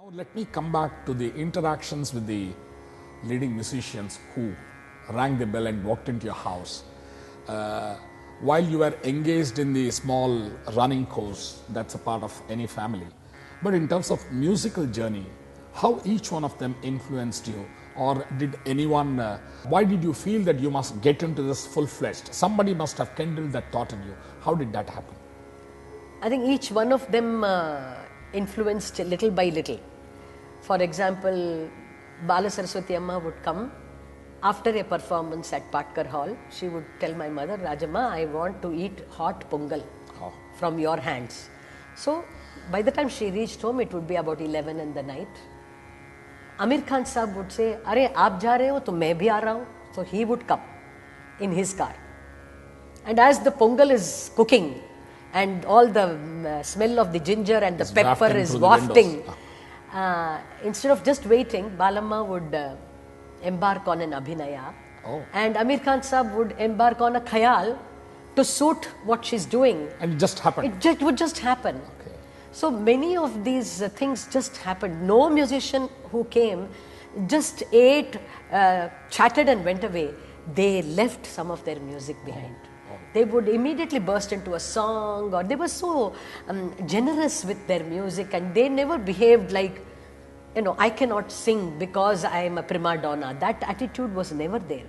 Now let me come back to the interactions with the leading musicians who rang the bell and walked into your house. While you were engaged in the small running course, that's a part of any family. But in terms of musical journey, how each one of them influenced you? Or did anyone, why did you feel that you must get into this full-fledged? Somebody must have kindled that thought in you. How did that happen? I think each one of them influenced little by little. For example, Bala Saraswati Amma would come after a performance at Patkar Hall. She would tell my mother, Rajamma, I want to eat hot pongal from your hands. So by the time she reached home, it would be about 11 in the night. Amir Khan Sahab would say, Arey, aap ja rahe ho, to main bhi aa raha hu. So he would come in his car. And as the pongal is cooking and all the smell of the ginger and the pepper is wafting, instead of just waiting, Balamma would embark on an abhinaya. And Amir Khan Sahab would embark on a khayal to suit what she's doing. And it just happened? It would just happen. Okay. So many of these things just happened. No musician who came just ate, chatted and went away. They left some of their music behind. They would immediately burst into a song, or they were so generous with their music, and they never behaved like, you know, I cannot sing because I am a prima donna. That attitude was never there.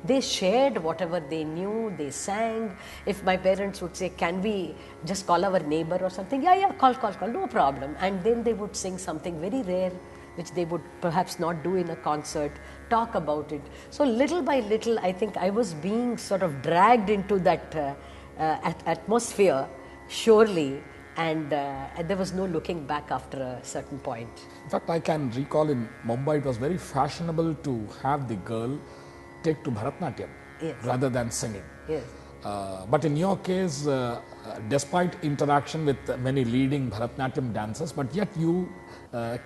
They shared whatever they knew, they sang. If my parents would say, can we just call our neighbor or something? Yeah, call, no problem. And then they would sing something very rare, which they would perhaps not do in a concert, talk about it. So little by little, I think I was being sort of dragged into that atmosphere, surely, and there was no looking back after a certain point. In fact, I can recall in Mumbai, it was very fashionable to have the girl take to Bharatnatyam rather than singing. Yes. But in your case, despite interaction with many leading Bharatnatyam dancers, but yet you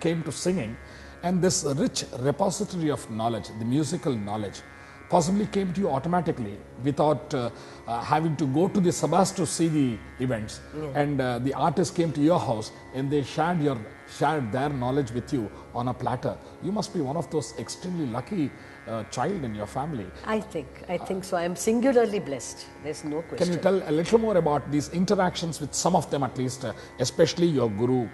came to singing, and this rich repository of knowledge, the musical knowledge, possibly came to you automatically without having to go to the sabhas to see the events. And the artist came to your house and they shared their knowledge with you on a platter. You must be one of those extremely lucky child in your family. I think so. I am singularly blessed. There's no question. Can you tell a little more about these interactions with some of them at least, especially your guru,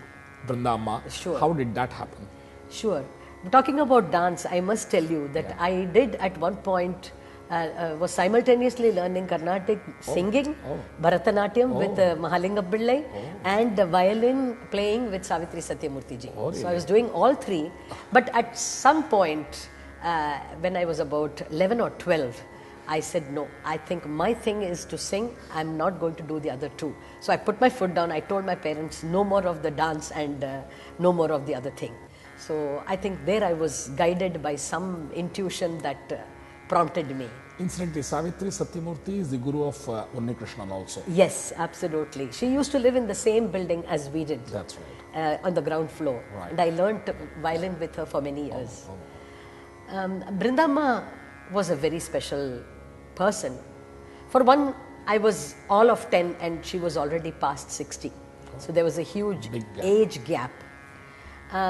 Brinda Amma? Sure. How did that happen? Sure. Talking about dance, I must tell you that I did at one point, was simultaneously learning Carnatic singing, Bharatnatyam with Mahalingam Pillai, and violin playing with Savitri Satyamurthy Ji. Really? So I was doing all three. But at some point, when I was about 11 or 12, I said, no, I think my thing is to sing. I'm not going to do the other two. So I put my foot down. I told my parents, no more of the dance and no more of the other thing. So I think there I was guided by some intuition that prompted me. Incidentally, Savitri Satyamurthy is the guru of Unnikrishnan also. Yes, absolutely. She used to live in the same building as we did. That's right. On the ground floor. Right. And I learnt violin with her for many years. Brinda Amma was a very special person. For one, I was all of 10 and she was already past 60. So there was a huge age gap.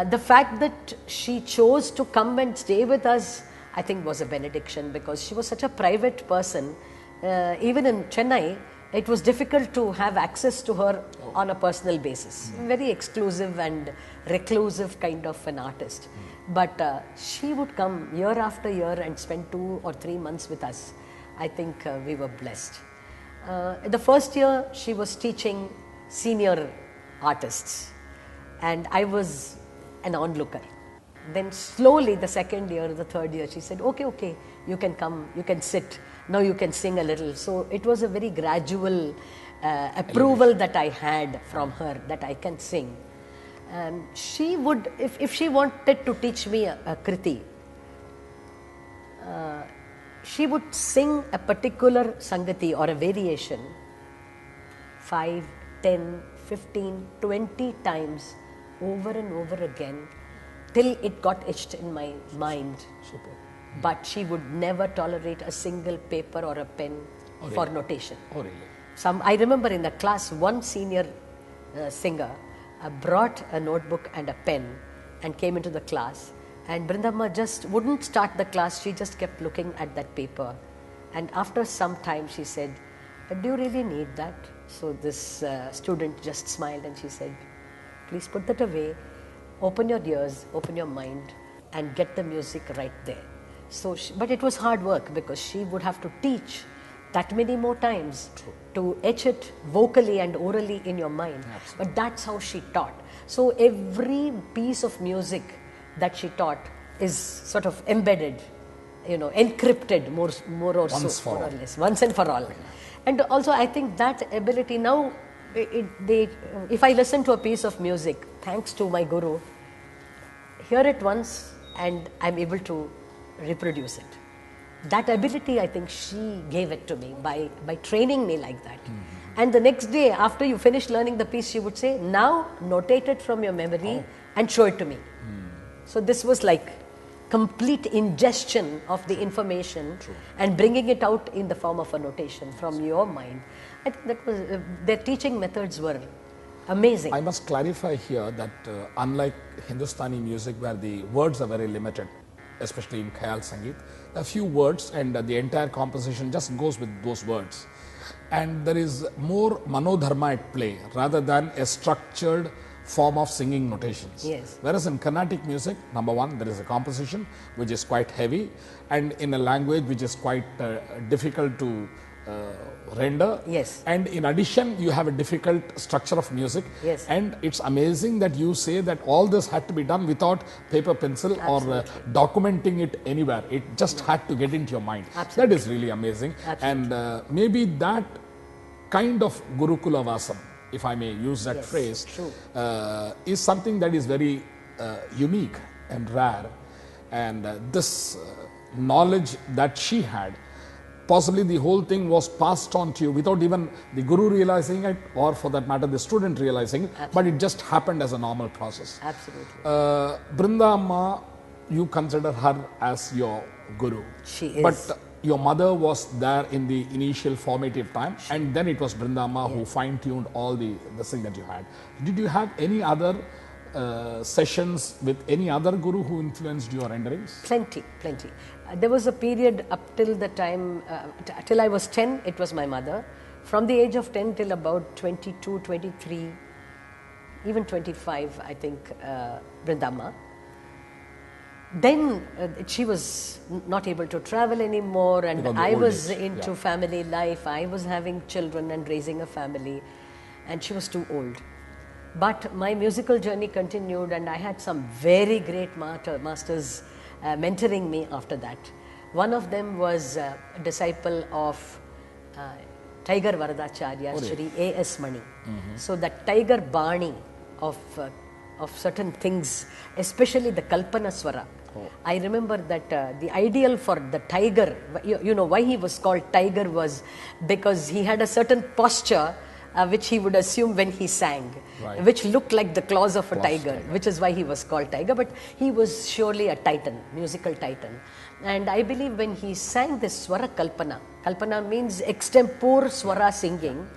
The fact that she chose to come and stay with us, I think was a benediction, because she was such a private person. Even in Chennai, it was difficult to have access to her on a personal basis. Very exclusive and reclusive kind of an artist. But she would come year after year and spend 2 or 3 months with us. I think we were blessed. The first year, she was teaching senior artists, and I was an onlooker. Then slowly, the second year, the third year, she said, okay, you can come, you can sit, now you can sing a little. So it was a very gradual approval that I had from her that I can sing. She would, if she wanted to teach me a kriti, she would sing a particular sangati or a variation 5, 10, 15, 20 times over and over again till it got etched in my mind. Super. But she would never tolerate a single paper or a pen for notation. Oh, really? I remember in the class, one senior singer brought a notebook and a pen and came into the class. And Brindamma just wouldn't start the class, she just kept looking at that paper. And after some time she said, do you really need that? So this student just smiled and she said, please put that away, open your ears, open your mind and get the music right there. So, but it was hard work because she would have to teach that many more times to etch it vocally and orally in your mind. Absolutely. But that's how she taught. So every piece of music that she taught is sort of embedded, encrypted more or less, once and for all. Yeah. And also I think that ability now, if I listen to a piece of music, thanks to my guru, hear it once and I'm able to reproduce it. That ability, I think she gave it to me by training me like that. Mm-hmm. And the next day, after you finish learning the piece, she would say, now notate it from your memory and show it to me. Mm. So this was like complete ingestion of the information and bringing it out in the form of a notation from your mind. I think that was, their teaching methods were amazing. I must clarify here that unlike Hindustani music where the words are very limited, especially in Khayal Sangeet, a few words and the entire composition just goes with those words. And there is more manodharma at play rather than a structured form of singing notations. Yes. Whereas in Carnatic music, number one, there is a composition which is quite heavy and in a language which is quite difficult to render. Yes. And in addition, you have a difficult structure of music. Yes. And it's amazing that you say that all this had to be done without paper, pencil or documenting it anywhere. It just had to get into your mind. Absolutely. That is really amazing. Absolutely. And maybe that kind of Gurukula Vasam, if I may use that phrase, is something that is very unique and rare. And this knowledge that she had, possibly the whole thing was passed on to you without even the guru realizing it or for that matter the student realizing it, but it just happened as a normal process. Absolutely. Brinda Amma, you consider her as your guru. She is. But your mother was there in the initial formative time and then it was Brinda Amma who fine-tuned all the thing that you had. Did you have any other sessions with any other guru who influenced your renderings? Plenty. There was a period up till the time, till I was 10, it was my mother. From the age of 10 till about 22, 23, even 25, I think, Brindamma. Then she was not able to travel anymore and I was into family life. I was having children and raising a family and she was too old. But my musical journey continued and I had some very great masters mentoring me after that. One of them was a disciple of Tiger Varadacharya, Sri A.S. Mani. So that Tiger Bani of certain things, especially the Kalpana Swara. I remember that the ideal for the tiger, you know why he was called tiger was because he had a certain posture which he would assume when he sang, which looked like the claws of a tiger, which is why he was called tiger. But he was surely a titan, musical titan. And I believe when he sang this Swara Kalpana, Kalpana means extempore Swara singing,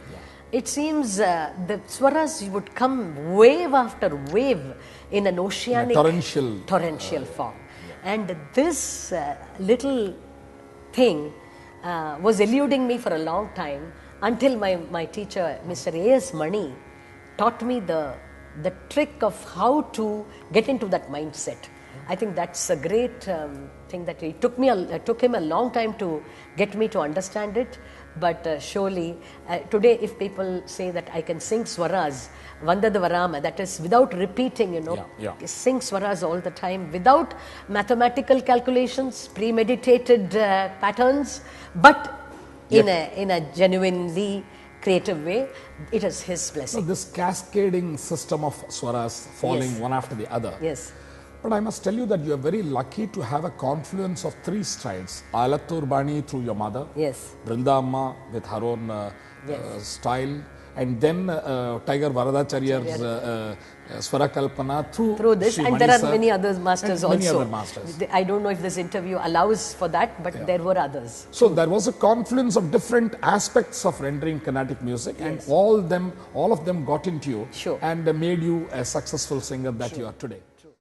it seems the Swaras would come wave after wave in an oceanic, torrential form. And this little thing was eluding me for a long time until my teacher, Mr. A.S. Mani, taught me the trick of how to get into that mindset. I think that's a great thing that it took him a long time to get me to understand it. But surely, today if people say that I can sing swaras, Vandadavarama, that is without repeating, sing swaras all the time, without mathematical calculations, premeditated patterns, but in a genuinely creative way, it is his blessing. So this cascading system of swaras falling one after the other. Yes. But I must tell you that you are very lucky to have a confluence of three styles. Alattur Bani through your mother, Brinda Amma with her own style, and then Tiger Varadacharya's Swara Kalpana through this. And there are many other masters also. Many other masters. I don't know if this interview allows for that, but there were others. So there was a confluence of different aspects of rendering Carnatic music, and all of them got into you and made you a successful singer that you are today.